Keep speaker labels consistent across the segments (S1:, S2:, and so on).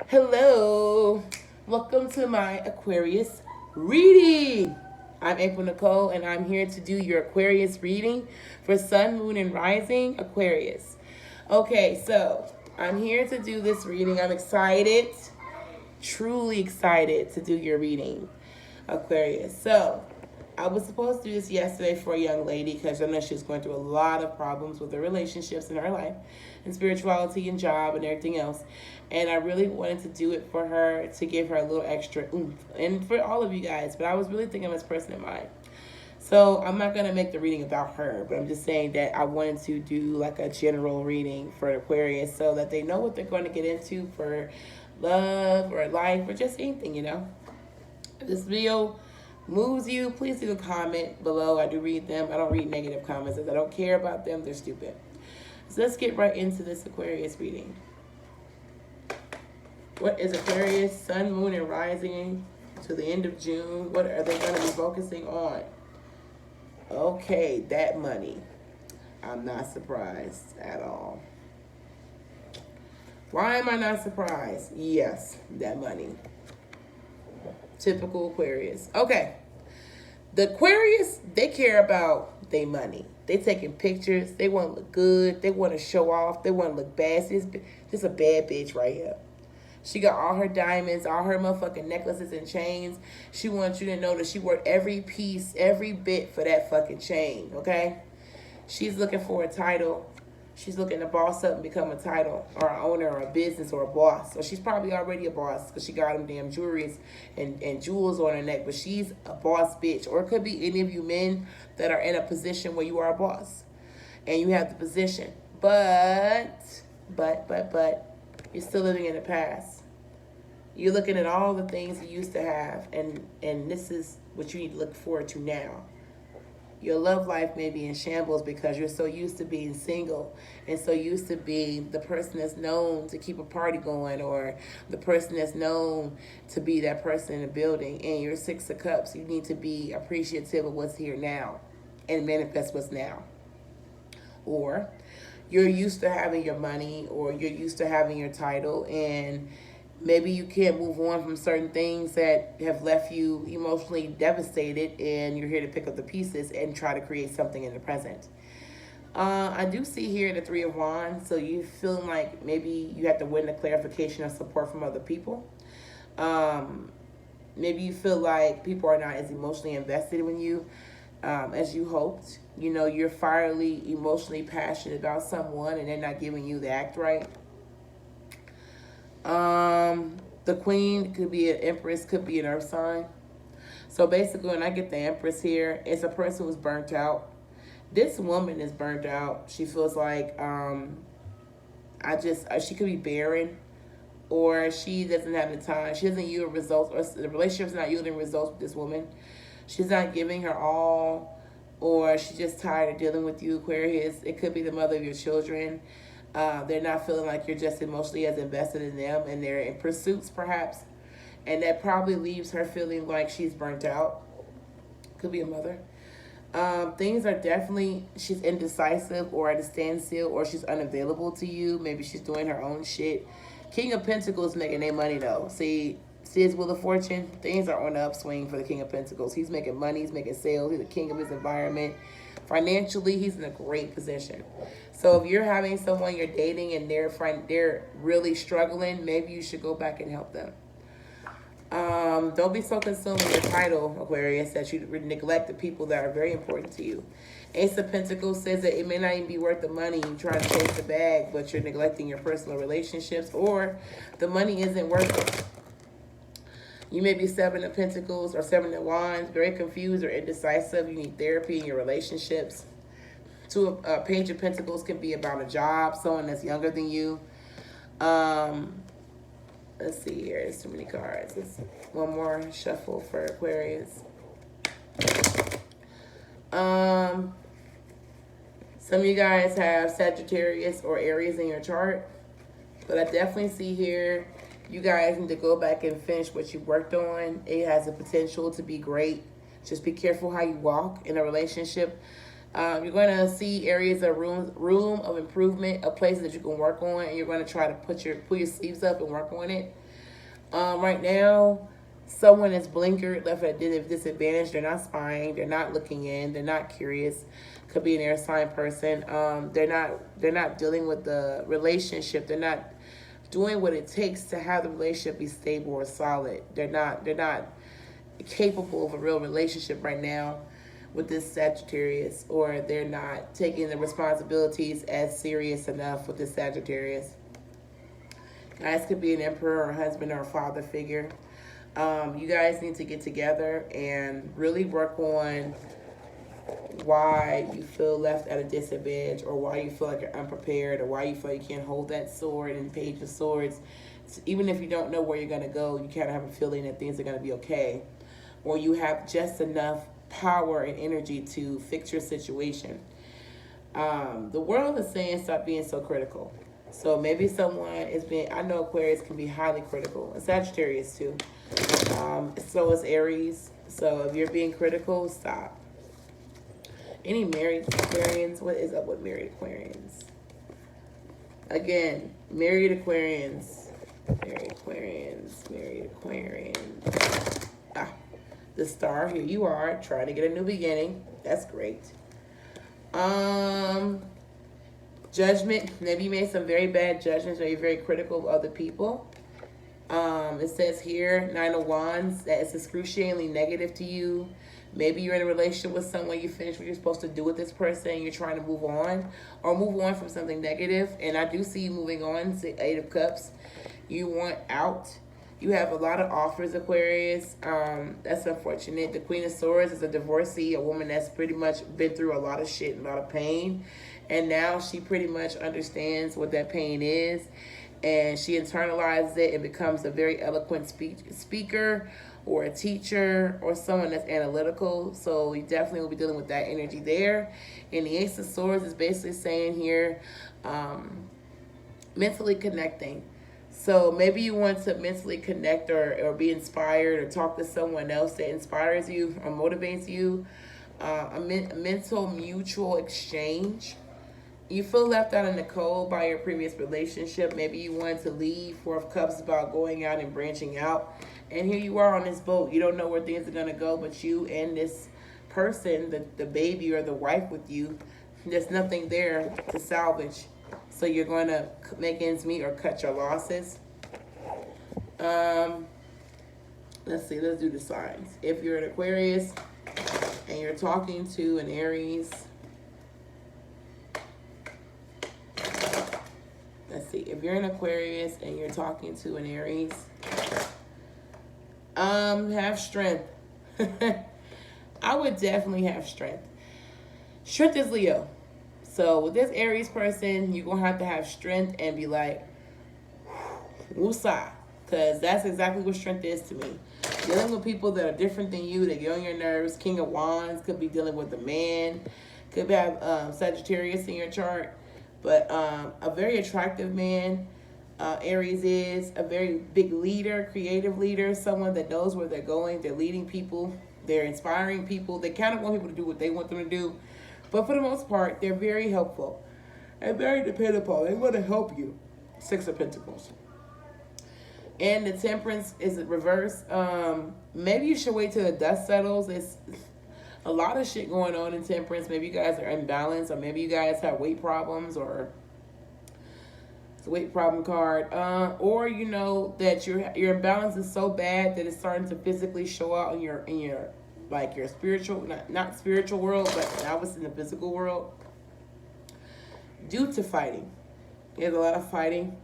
S1: Hello, welcome to my Aquarius reading. I'm April Nicole, and I'm here to do your Aquarius reading for Sun, Moon, and Rising Aquarius. Okay, so I'm here to do this reading. I'm excited, truly excited to do your reading, Aquarius. So I was supposed to do this yesterday for a young lady because I know she's going through a lot of problems with her relationships in her life and spirituality and job and everything else. And I really wanted to do it for her to give her a little extra oomph. And for all of you guys, but I was really thinking of this person in mind. So I'm not going to make the reading about her, but I'm just saying that I wanted to do like a general reading for Aquarius so that they know what they're going to get into for love or life or just anything. If this video moves you, please leave a comment below. I do read them. I don't read negative comments. If I don't care about them, they're stupid. So let's get right into this Aquarius reading. What is Aquarius, Sun, Moon, and Rising to the end of June? What are they going to be focusing on? Okay, that money. I'm not surprised at all. Why am I not surprised? Yes, that money. Typical Aquarius. Okay. The Aquarius, they care about their money. They taking pictures. They want to look good. They want to show off. They want to look bad. This a bad bitch right here. She got all her diamonds, all her motherfucking necklaces and chains. She wants you to know that she worked every piece, every bit for that fucking chain, okay? She's looking for a title. She's looking to boss up and become a title or an owner or a business or a boss. So she's probably already a boss because she got them damn jewelries and jewels on her neck. But she's a boss bitch. Or it could be any of you men that are in a position where you are a boss. And you have the position. But, you're still living in the past. You're looking at all the things you used to have. And this is what you need to look forward to now. Your love life may be in shambles because you're so used to being single and so used to being the person that's known to keep a party going or the person that's known to be that person in the building. And you're Six of Cups. You need to be appreciative of what's here now and manifest what's now. Or you're used to having your money or you're used to having your title and maybe you can't move on from certain things that have left you emotionally devastated and you're here to pick up the pieces and try to create something in the present. I do see here the Three of Wands, so you feeling like maybe you have to win the clarification of support from other people. Maybe you feel like people are not as emotionally invested in you as you hoped. You know, you're fierily, emotionally passionate about someone and they're not giving you the act right. The Queen could be an Empress, could be an Earth sign. So basically, when I get the Empress here, it's a person who's burnt out. This woman is burnt out. She feels like she could be barren, or she doesn't have the time. She doesn't yield results, or the relationship's not yielding results with this woman. She's not giving her all, or she's just tired of dealing with you, Aquarius. It could be the mother of your children. They're not feeling like you're just emotionally as invested in them, and they're in pursuits perhaps, and that probably leaves her feeling like she's burnt out. Could be a mother. Things are definitely, she's indecisive or at a standstill, or she's unavailable to you. Maybe she's doing her own shit. King of Pentacles making their money though. See his Wheel of Fortune, things are on the upswing for the King of Pentacles. He's making money, he's making sales, he's the king of his environment. Financially, he's in a great position. So if you're having someone you're dating and they're really struggling, maybe you should go back and help them. Don't be so consumed with your title, Aquarius, that you neglect the people that are very important to you. Ace of Pentacles says that it may not even be worth the money. You try to chase the bag, but you're neglecting your personal relationships, or the money isn't worth it. You may be Seven of Pentacles or Seven of Wands, very confused or indecisive. You need therapy in your relationships. Page of Pentacles can be about a job, someone that's younger than you. Let's see here. There's too many cards. Let's one more shuffle for Aquarius. Some of you guys have Sagittarius or Aries in your chart, but I definitely see here you guys need to go back and finish what you worked on. It has the potential to be great. Just be careful how you walk in a relationship. You're going to see areas of room of improvement, of places that you can work on, and you're going to try to pull your sleeves up and work on it. Right now, someone is blinkered, left at a disadvantage. They're not spying. They're not looking in. They're not curious. Could be an air sign person. They're not dealing with the relationship. They're not doing what it takes to have the relationship be stable or solid. They're not capable of a real relationship right now with this Sagittarius, or they're not taking the responsibilities as serious enough with this Sagittarius. Guys could be an emperor or a husband or a father figure. You guys need to get together and really work on why you feel left at a disadvantage, or why you feel like you're unprepared, or why you feel you can't hold that sword and page of swords. So even if you don't know where you're going to go, you kind of have a feeling that things are going to be okay, or you have just enough power and energy to fix your situation. The world is saying stop being so critical. So maybe someone is being, I know Aquarius can be highly critical, and Sagittarius too. So is Aries. So if you're being critical, stop. Any married Aquarians? What is up with married Aquarians? Again, married Aquarians. Married Aquarians. Married Aquarians. The star, here you are, trying to get a new beginning. That's great. Judgment. Maybe you made some very bad judgments, or you're very critical of other people. It says here, Nine of Wands, that it's excruciatingly negative to you. Maybe you're in a relationship with someone, you finished what you're supposed to do with this person, and you're trying to move on, or move on from something negative. And I do see you moving on to Eight of Cups. You want out. You have a lot of offers, Aquarius. That's unfortunate. The Queen of Swords is a divorcee, a woman that's pretty much been through a lot of shit and a lot of pain. And now she pretty much understands what that pain is. And she internalizes it and becomes a very eloquent speaker, or a teacher, or someone that's analytical. So you definitely will be dealing with that energy there. And the Ace of Swords is basically saying here, mentally connecting. So maybe you want to mentally connect, or be inspired, or talk to someone else that inspires you or motivates you. A mental mutual exchange. You feel left out in the cold by your previous relationship. Maybe you wanted to leave. Four of Cups about going out and branching out. And here you are on this boat. You don't know where things are going to go, but you and this person, the baby or the wife with you, there's nothing there to salvage. So you're going to make ends meet or cut your losses. Let's see. Let's do the signs. If you're an Aquarius and you're talking to an Aries, let's see. If you're an Aquarius and you're talking to an Aries, have strength. I would definitely have strength. Strength is Leo. So with this Aries person, you're going to have strength and be like, woosah. Because that's exactly what strength is to me. Dealing with people that are different than you, that get on your nerves. King of Wands could be dealing with a man. Could have Sagittarius in your chart. But a very attractive man, Aries is. A very big leader, creative leader. Someone that knows where they're going. They're leading people. They're inspiring people. They kind of want people to do what they want them to do. But for the most part, they're very helpful and very dependable. They want to help you. Six of Pentacles. And the Temperance is reverse. Maybe you should wait till the dust settles. It's a lot of shit going on in Temperance. Maybe you guys are imbalanced, or maybe you guys have weight problems, or it's a weight problem card. Or you know that your imbalance is so bad that it's starting to physically show out in your like your spiritual, not spiritual world, but now it's in the physical world. Due to fighting. There's a lot of fighting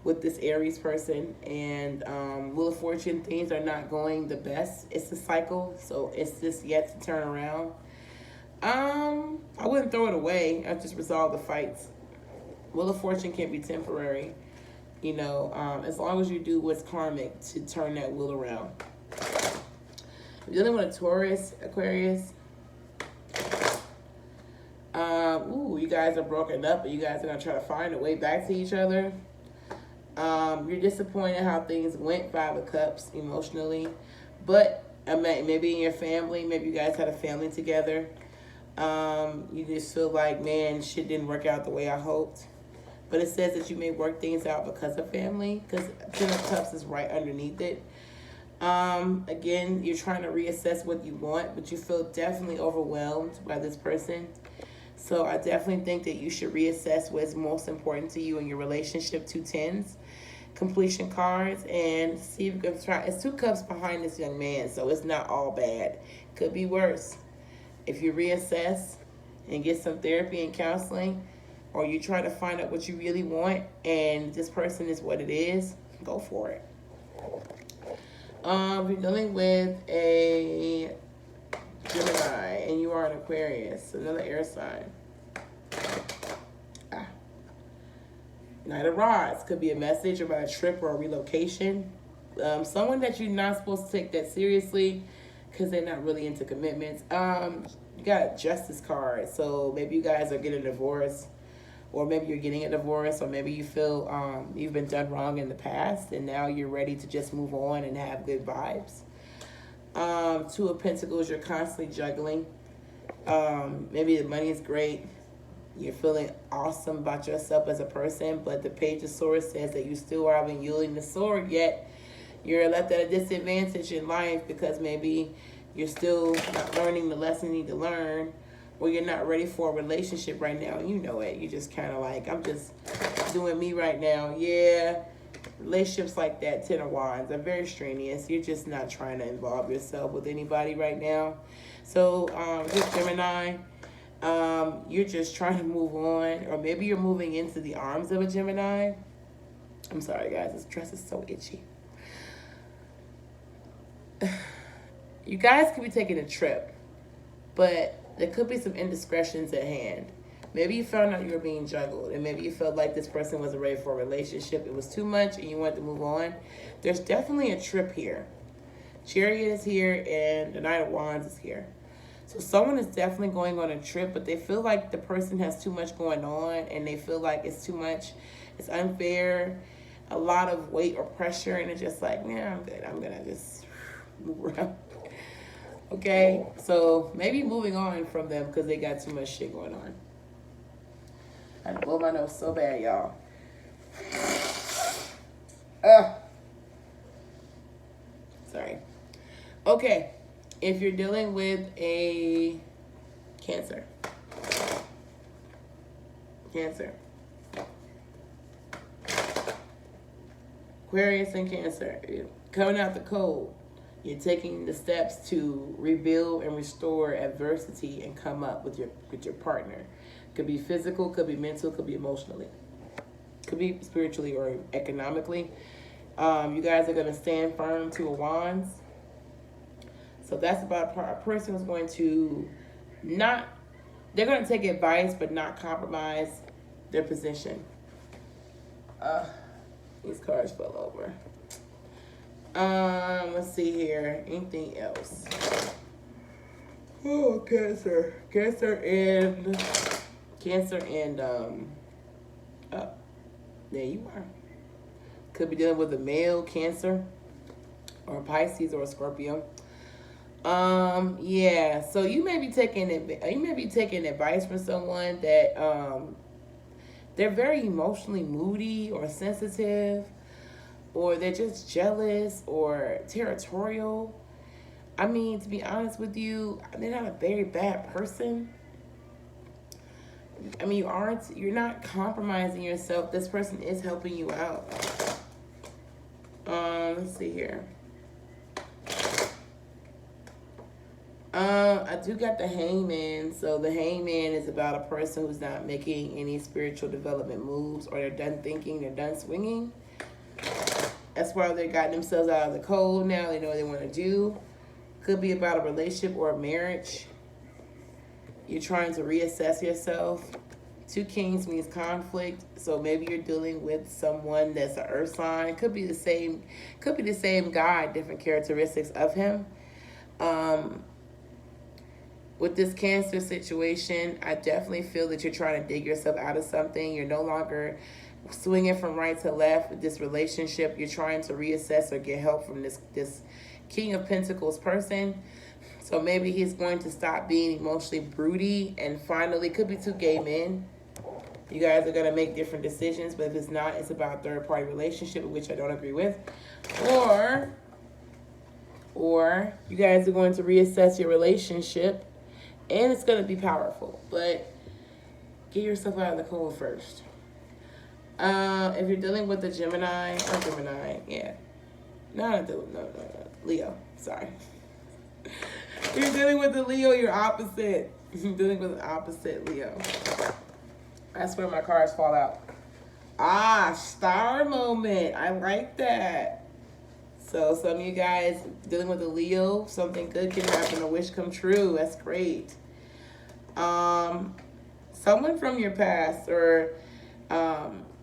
S1: with this Aries person, and Wheel of Fortune, things are not going the best. It's a cycle, so it's just yet to turn around. I wouldn't throw it away. I just resolve the fights. Wheel of Fortune can be temporary, you know, as long as you do what's karmic to turn that wheel around. If you're dealing with a Taurus, Aquarius, you guys are broken up, but you guys are gonna try to find a way back to each other. You're disappointed how things went, Five of Cups, emotionally. But maybe in your family, maybe you guys had a family together. You just feel like, man, shit didn't work out the way I hoped. But it says that you may work things out because of family, because Ten of Cups is right underneath it. Again, you're trying to reassess what you want, but you feel definitely overwhelmed by this person. So I definitely think that you should reassess what's most important to you in your relationship. 2 tens, completion cards, and see if you can try. It's 2 cups behind this young man, so it's not all bad. Could be worse. If you reassess and get some therapy and counseling, or you try to find out what you really want, and this person is what it is, go for it. If you're dealing with a Gemini and you are an Aquarius, another air sign. Knight of Rods could be a message about a trip or a relocation. Someone that you're not supposed to take that seriously because they're not really into commitments. You got a Justice card, so maybe you guys are getting a divorce, or maybe you're getting a divorce, or maybe you feel you've been done wrong in the past and now you're ready to just move on and have good vibes. 2 of Pentacles, you're constantly juggling. Maybe the money is great. You're feeling awesome about yourself as a person, but the Page of Swords says that you still haven't wielding the sword yet. You're left at a disadvantage in life because maybe you're still not learning the lesson you need to learn, or you're not ready for a relationship right now. You know it. You just kind of like, I'm just doing me right now. Yeah. Relationships like that, 10 of Wands, are very strenuous. You're just not trying to involve yourself with anybody right now. So, with Gemini, you're just trying to move on, or maybe you're moving into the arms of a Gemini. I'm sorry, guys. This dress is so itchy. You guys could be taking a trip, but there could be some indiscretions at hand. Maybe you found out you were being juggled, and maybe you felt like this person wasn't ready for a relationship. It was too much, and you wanted to move on. There's definitely a trip here. Chariot is here, and the Knight of Wands is here. So someone is definitely going on a trip, but they feel like the person has too much going on, and they feel like it's too much. It's unfair, a lot of weight or pressure, and it's just like, yeah, I'm good. I'm going to just move around. Okay, so maybe moving on from them because they got too much shit going on. I had to blow my nose so bad, y'all. Sorry. Okay, if you're dealing with a Cancer. Aquarius and Cancer, coming out the cold. You're taking the steps to rebuild and restore adversity and come up with your partner. Could be physical, could be mental, could be emotionally, could be spiritually or economically. You guys are going to stand firm. 2 of Wands. So that's about a person who's going to they're going to take advice but not compromise their position. These cards fell over. Let's see here. Anything else? Oh, Cancer and there you are. Could be dealing with a male Cancer or a Pisces or a Scorpio. Yeah. So you may be taking advice from someone that they're very emotionally moody or sensitive, or they're just jealous or territorial. I mean, to be honest with you, they're not a very bad person. I mean, you're not compromising yourself. This person is helping you out. Let's see here. I do got the Hangman. So the Hangman is about a person who's not making any spiritual development moves, or they're done thinking, they're done swinging. That's why they're gotten themselves out of the cold now. They know what they want to do. Could be about a relationship or a marriage. You're trying to reassess yourself. 2 Kings means conflict. So maybe you're dealing with someone that's an earth sign. Could be the same guy, different characteristics of him. With this Cancer situation, I definitely feel that you're trying to dig yourself out of something. You're no longer swinging from right to left with this relationship. You're trying to reassess or get help from this King of Pentacles person. So maybe he's going to stop being emotionally broody, and finally, could be 2 gay men. You guys are going to make different decisions, but if it's not, it's about a third-party relationship, which I don't agree with. Or you guys are going to reassess your relationship, and it's going to be powerful. But get yourself out of the cold first. If you're dealing with a Gemini, yeah. No, Leo, sorry. If you're dealing with a Leo, you're opposite. You're dealing with an opposite Leo. That's where my cards fall out. Star moment. I like that. So some of you guys dealing with a Leo, something good can happen, a wish come true. That's great. Someone from your past, or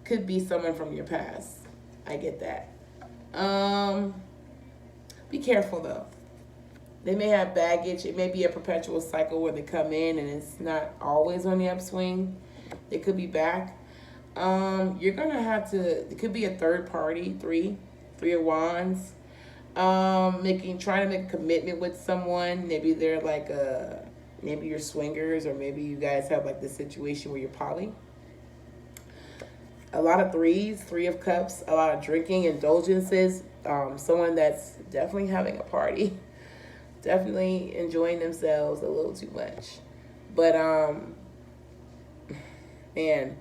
S1: could be someone from your past. I get that. Be careful though. They may have baggage. It may be a perpetual cycle where they come in and it's not always on the upswing. They could be back. You're gonna have to. It could be a third party. Three of Wands. Trying to make a commitment with someone. Maybe they're like maybe you're swingers, or maybe you guys have like this situation where you're poly. A lot of threes, 3 of Cups, a lot of drinking, indulgences. Someone that's definitely having a party, definitely enjoying themselves a little too much. But man,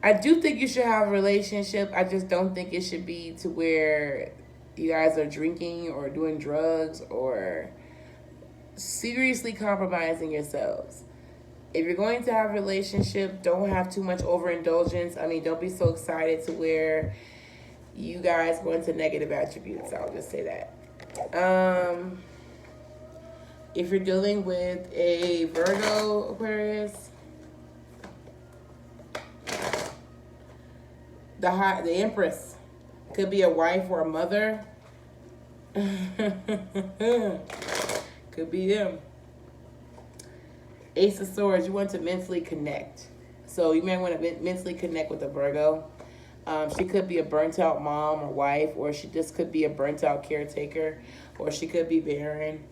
S1: I do think you should have a relationship. I just don't think it should be to where you guys are drinking or doing drugs or seriously compromising yourselves. If you're going to have a relationship, don't have too much overindulgence. I mean, don't be so excited to where you guys go into negative attributes. I'll just say that. If you're dealing with a Virgo, Aquarius, the Empress could be a wife or a mother. Could be them. Ace of Swords, you want to mentally connect. So you may want to mentally connect with a Virgo. She could be a burnt out mom or wife, or she just could be a burnt out caretaker, or she could be barren,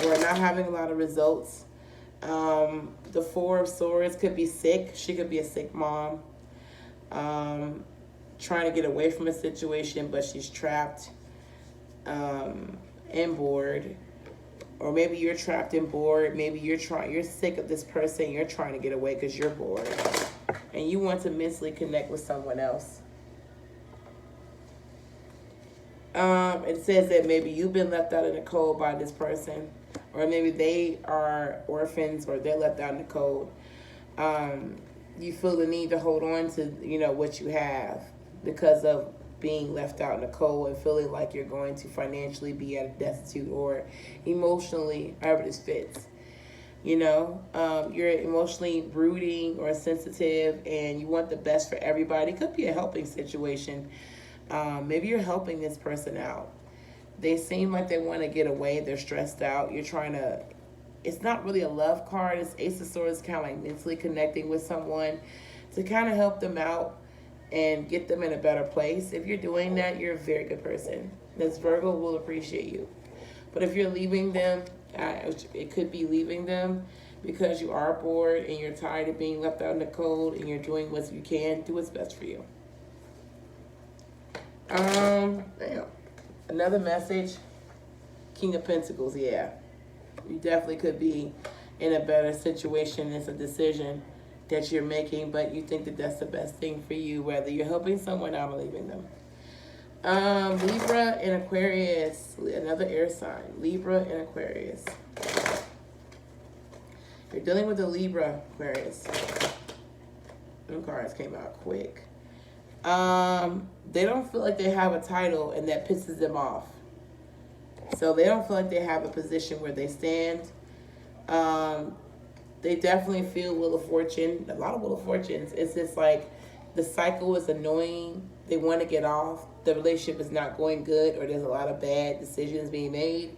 S1: or not having a lot of results. The 4 of Swords could be sick. She could be a sick mom. Trying to get away from a situation, but she's trapped and bored. Or maybe you're trapped and bored. Maybe you're sick of this person. You're trying to get away because you're bored. And you want to mentally connect with someone else. It says that maybe you've been left out in the cold by this person. Or maybe they are orphans, or they're left out in the cold. You feel the need to hold on to, what you have because of being left out in the cold and feeling like you're going to financially be at a destitute, or emotionally, however this fits. You're emotionally brooding or sensitive, and you want the best for everybody. It could be a helping situation. Maybe you're helping this person out. They seem like they want to get away. They're stressed out. You're trying to... It's not really a love card. It's Ace of Swords, kind of like mentally connecting with someone to kind of help them out and get them in a better place. If you're doing that, you're a very good person. This Virgo will appreciate you. But if you're leaving them, it could be leaving them because you are bored and you're tired of being left out in the cold, and you're doing what you can. Do what's best for you. Another message. King of Pentacles, yeah. You definitely could be in a better situation. It's a decision that you're making, but you think that that's the best thing for you, whether you're helping someone out or leaving them. Libra and Aquarius, another air sign. Libra and Aquarius. You're dealing with a Libra, Aquarius. Them cards came out quick. They don't feel like they have a title, and that pisses them off. So they don't feel like they have a position where they stand. They definitely feel Wheel of Fortune. A lot of Wheel of Fortunes. It's just like the cycle is annoying. They want to get off. The relationship is not going good, or there's a lot of bad decisions being made.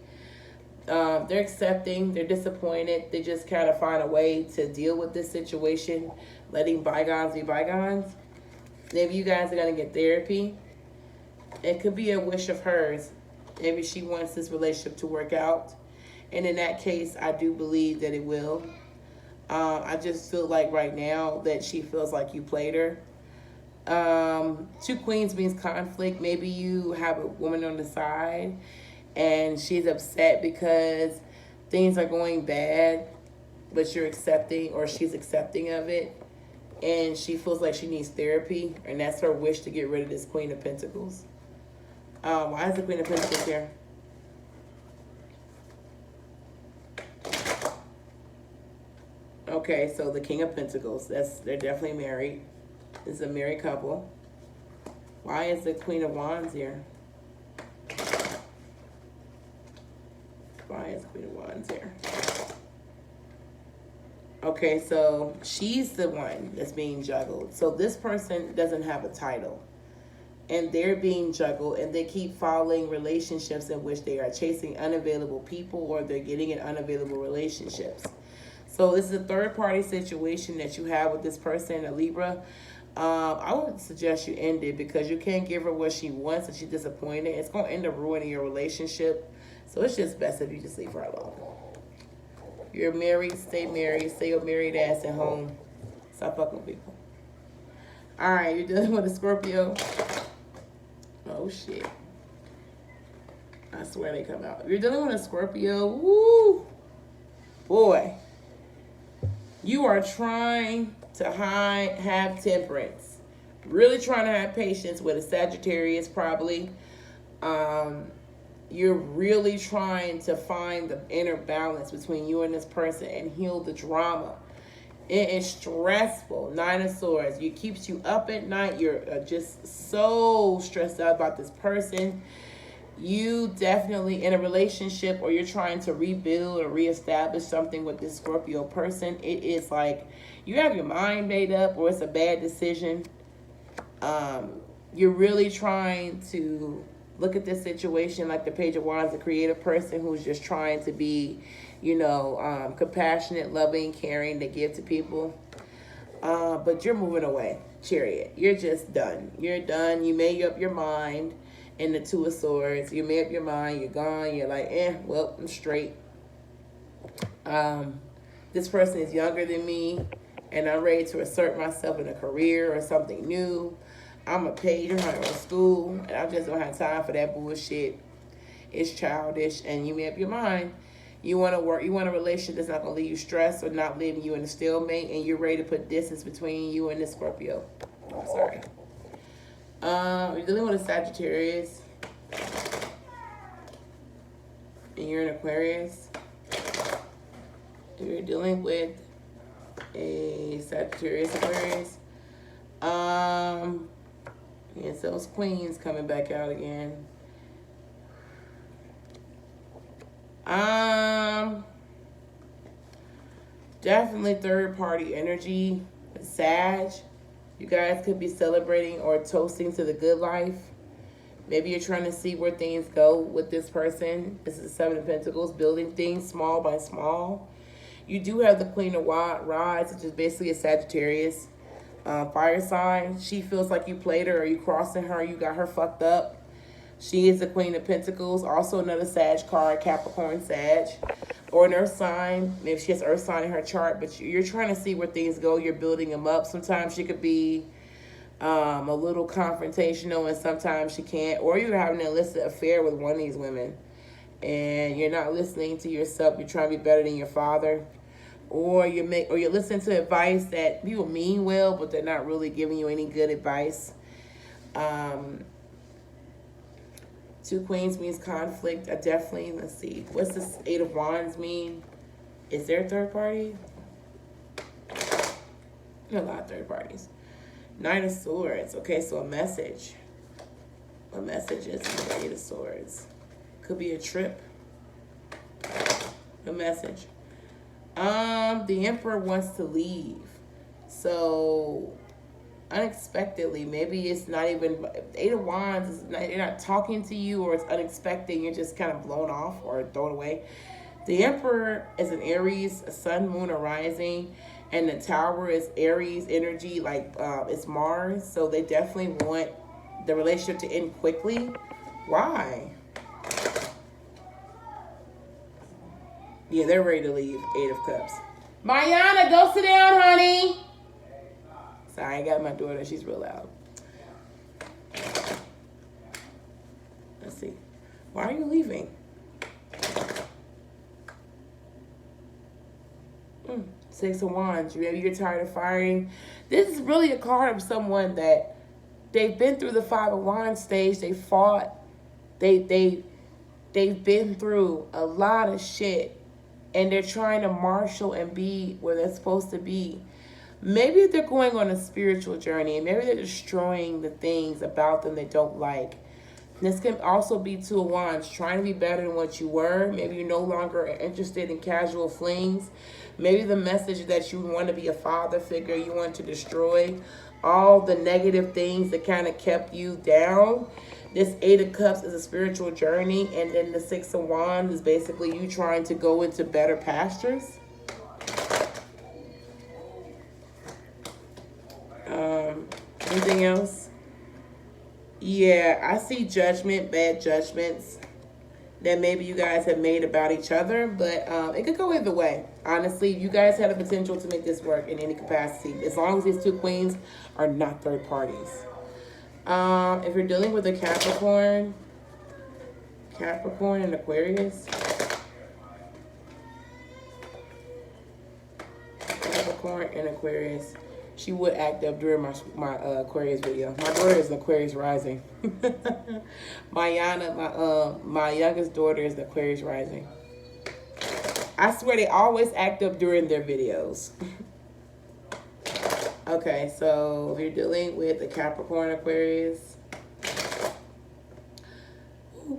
S1: They're accepting. They're disappointed. They just kind of find a way to deal with this situation, letting bygones be bygones. Maybe you guys are going to get therapy. It could be a wish of hers. Maybe she wants this relationship to work out. And in that case, I do believe that it will. I just feel like right now that she feels like you played her. Two queens means conflict. Maybe you have a woman on the side and she's upset because things are going bad, but you're accepting, or she's accepting of it. And she feels like she needs therapy, and that's her wish to get rid of this Queen of Pentacles. Why is the Queen of Pentacles here? Okay, so the King of Pentacles, they're definitely married. This is a married couple. Why is the Queen of Wands here? Why is Queen of Wands here? Okay, so she's the one that's being juggled. So this person doesn't have a title. And they're being juggled, and they keep following relationships in which they are chasing unavailable people, or they're getting in unavailable relationships. So this is a third-party situation that you have with this person, a Libra. I would suggest you end it, because you can't give her what she wants and she's disappointed. It's going to end up ruining your relationship. So it's just best if you just leave her alone. You're married, stay married. Stay your married ass at home. Stop fucking with people. All right, you're dealing with a Scorpio. Oh, shit. I swear they come out. If you're dealing with a Scorpio, woo, boy, you are trying to have temperance. Really trying to have patience with a Sagittarius, probably. You're really trying to find the inner balance between you and this person and heal the drama. It is stressful. Nine of Swords. It keeps you up at night. You're just so stressed out about this person. You definitely in a relationship, or you're trying to rebuild or reestablish something with this Scorpio person. It is like you have your mind made up, or it's a bad decision. You're really trying to look at this situation like the Page of Wands, a creative person who's just trying to be, you know, compassionate, loving, caring, to give to people. But you're moving away, Chariot. You're just done. You're done. You made up your mind. In the Two of Swords, you made up your mind. You're gone. You're like, well, I'm straight. This person is younger than me, and I'm ready to assert myself in a career or something new. I'm a page, I'm in school, and I just don't have time for that bullshit. It's childish, and you made up your mind. You want to work, you want a relationship that's not going to leave you stressed or not leaving you in a stalemate, and you're ready to put distance between you and this Scorpio. I'm sorry. You're dealing with a Sagittarius, and you're an Aquarius. You're dealing with a Sagittarius, Aquarius. Yes, those queens coming back out again. Definitely third party energy. Sag. You guys could be celebrating or toasting to the good life. Maybe you're trying to see where things go with this person. This is the Seven of Pentacles, building things small by small. You do have the Queen of Rods, which is basically a Sagittarius fire sign. She feels like you played her, or you crossing her, you got her fucked up. She is the Queen of Pentacles, also another Sag card, Capricorn Sag, or an Earth sign. Maybe she has Earth sign in her chart, but you're trying to see where things go. You're building them up. Sometimes she could be a little confrontational, and sometimes she can't. Or you're having an illicit affair with one of these women, and you're not listening to yourself. You're trying to be better than your father. Or you're listening to advice that people mean well, but they're not really giving you any good advice. Two Queens means conflict. I definitely, let's see. What's this Eight of Wands mean? Is there a third party? A lot of third parties. Nine of Swords. Okay, so a message. What message is the Eight of Swords? Could be a trip. A message. The Emperor wants to leave. So unexpectedly, maybe it's not even Eight of Wands is not, they're not talking to you, or it's unexpected, you're just kind of blown off or thrown away. The Emperor is an Aries, a sun, moon, or rising, and the Tower is Aries energy, like it's Mars. So they definitely want the relationship to end quickly. Why? Yeah, they're ready to leave. Eight of Cups. Mariana, go sit down, honey. Sorry, I got my daughter. She's real loud. Let's see. Why are you leaving? Six of Wands. Maybe you're tired of firing. This is really a card of someone that they've been through the Five of Wands stage. They fought. They've been through a lot of shit, and they're trying to marshal and be where they're supposed to be. Maybe they're going on a spiritual journey, and maybe they're destroying the things about them they don't like. This can also be Two of Wands, trying to be better than what you were. Maybe you're no longer interested in casual flings. Maybe the message that you want to be a father figure, you want to destroy all the negative things that kind of kept you down. This Eight of Cups is a spiritual journey, and then the Six of Wands is basically you trying to go into better pastures. Anything else? Yeah, I see judgment, bad judgments that maybe you guys have made about each other, but it could go either way. Honestly, you guys have the potential to make this work in any capacity, as long as these two queens are not third parties. If you're dealing with a Capricorn and Aquarius, Capricorn and Aquarius, she would act up during my Aquarius video. My daughter is an Aquarius rising. My youngest daughter is the Aquarius rising. I swear they always act up during their videos. Okay, so if you're dealing with the Capricorn Aquarius,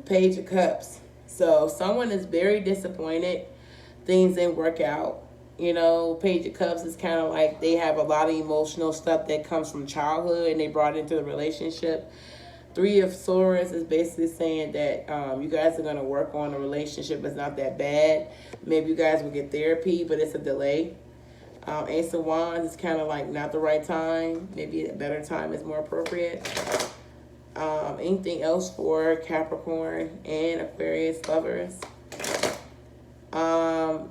S1: Page of Cups. So someone is very disappointed. Things didn't work out. You know, Page of Cups is kind of like they have a lot of emotional stuff that comes from childhood and they brought it into the relationship. Three of Swords is basically saying that you guys are going to work on a relationship. It's not that bad. Maybe you guys will get therapy, but it's a delay. Ace of Wands is kind of like not the right time. Maybe a better time is more appropriate. Anything else for Capricorn and Aquarius lovers?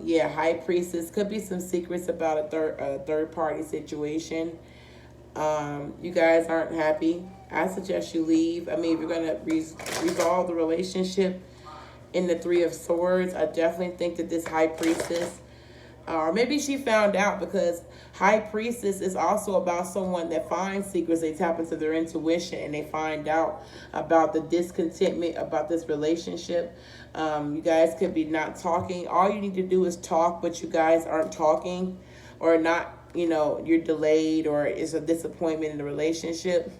S1: Yeah, High Priestess. Could be some secrets about a third party situation. You guys aren't happy. I suggest you leave. I mean, if you're going to resolve the relationship in the Three of Swords, I definitely think that this High Priestess, or maybe she found out, because High Priestess is also about someone that finds secrets. They tap into their intuition and they find out about the discontentment about this relationship. You guys could be not talking. All you need to do is talk, but you guys aren't talking, or not, you know, you're delayed, or it's a disappointment in the relationship.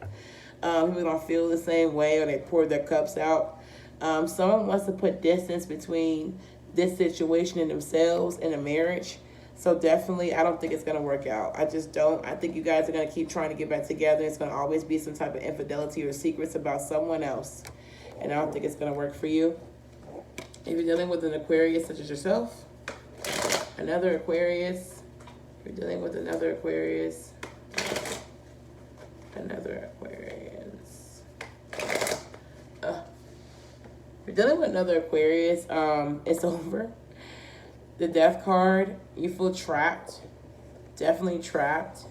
S1: People don't feel the same way, or they pour their cups out. Someone wants to put distance between this situation and themselves in a marriage. So definitely, I don't think it's going to work out. I just don't. I think you guys are going to keep trying to get back together. It's going to always be some type of infidelity or secrets about someone else. And I don't think it's going to work for you. If you're dealing with an Aquarius such as yourself, another Aquarius, if you're dealing with another Aquarius, if you're dealing with another Aquarius, it's over. The Death card, you feel trapped, definitely trapped.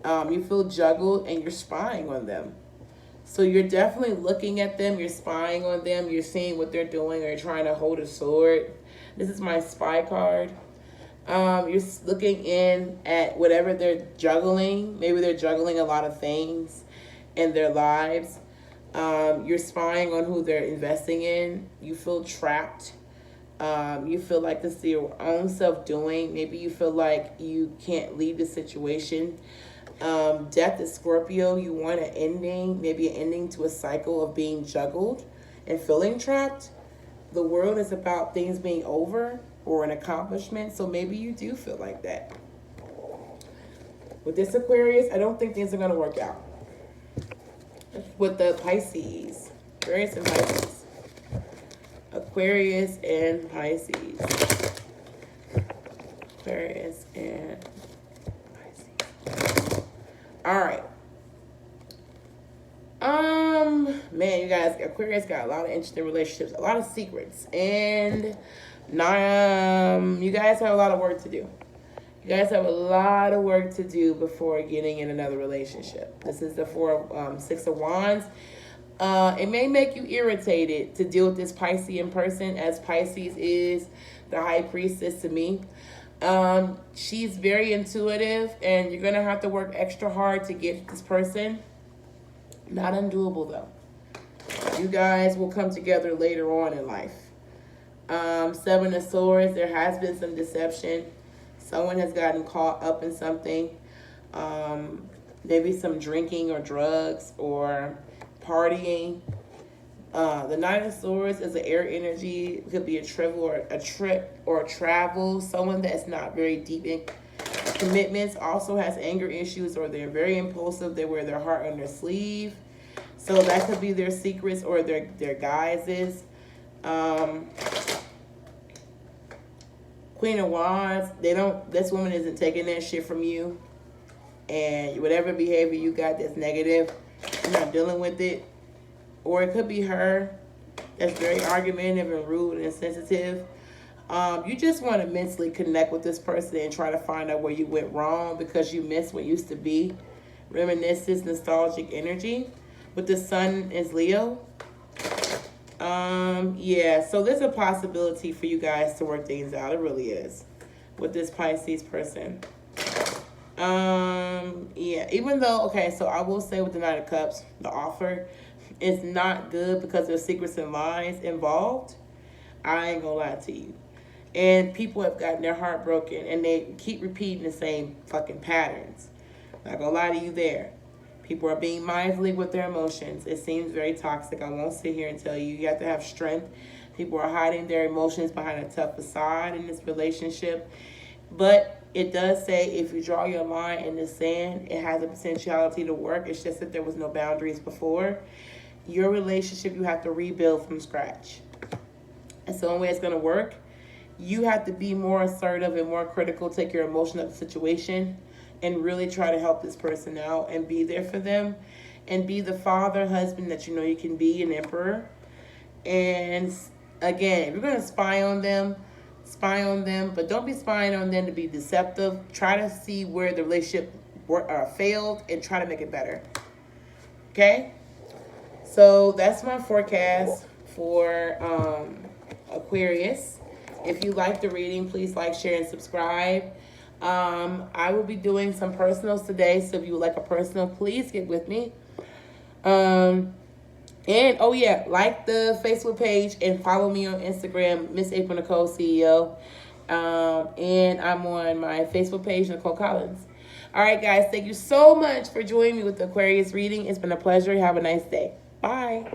S1: You feel juggled, and you're spying on them. So you're definitely looking at them, you're spying on them, you're seeing what they're doing, or you're trying to hold a sword. This is my spy card. You're looking in at whatever they're juggling. Maybe they're juggling a lot of things in their lives. You're spying on who they're investing in. You feel trapped. You feel like this is your own self-doing. Maybe you feel like you can't leave the situation. Death is Scorpio. You want an ending, maybe an ending to a cycle of being juggled and feeling trapped. The World is about things being over or an accomplishment, so maybe you do feel like that. With this Aquarius, I don't think things are going to work out. With the Pisces, Aquarius and Pisces. Aquarius and Pisces. Aquarius and Pisces. All right. Man, you guys, Aquarius got a lot of interesting relationships, a lot of secrets, and you guys have a lot of work to do. You guys have a lot of work to do before getting in another relationship. This is the Six of Wands. It may make you irritated to deal with this Piscean person, as Pisces is the high priestess to me. She's very intuitive, and you're going to have to work extra hard to get this person. Not undoable, though. You guys will come together later on in life. Seven of Swords, there has been some deception. Someone has gotten caught up in something. Maybe some drinking or drugs or partying. The Nine of Swords is an air energy. It could be a trip or a travel. Someone that's not very deep in commitments also has anger issues, or they're very impulsive. They wear their heart on their sleeve. So that could be their secrets or their guises. Queen of Wands, this woman isn't taking that shit from you. And whatever behavior you got that's negative, you're not dealing with it. Or it could be her that's very argumentative and rude and insensitive. You just want to mentally connect with this person and try to find out where you went wrong because you miss what used to be. Reminiscence, nostalgic energy. But the sun is Leo. Yeah, so there's a possibility for you guys to work things out. It really is with this Pisces person. Yeah, even though, okay, so I will say with the Knight of Cups, the offer is not good because there's secrets and lies involved. I ain't gonna lie to you. And people have gotten their heart broken and they keep repeating the same fucking patterns. Not gonna lie to you there. People are being mindfully with their emotions. It seems very toxic. I won't sit here and tell you. You have to have strength. People are hiding their emotions behind a tough facade in this relationship. But it does say if you draw your line in the sand, it has a potentiality to work. It's just that there was no boundaries before. Your relationship, you have to rebuild from scratch. And so the only way it's going to work, you have to be more assertive and more critical, take your emotion of the situation, and really try to help this person out and be there for them and be the father, husband that you know you can be, an emperor. And again, if you're going to spy on them, but don't be spying on them to be deceptive. Try to see where the relationship failed and try to make it better. Okay? So that's my forecast for Aquarius. If you like the reading, please like, share, and subscribe. I will be doing some personals today, so if you would like a personal, please get with me. And oh yeah, like the Facebook page and follow me on Instagram, Miss April Nicole CEO. And I'm on my Facebook page, Nicole Collins. All right, guys, thank you so much for joining me with the Aquarius reading. It's been a pleasure. Have a nice day. Bye.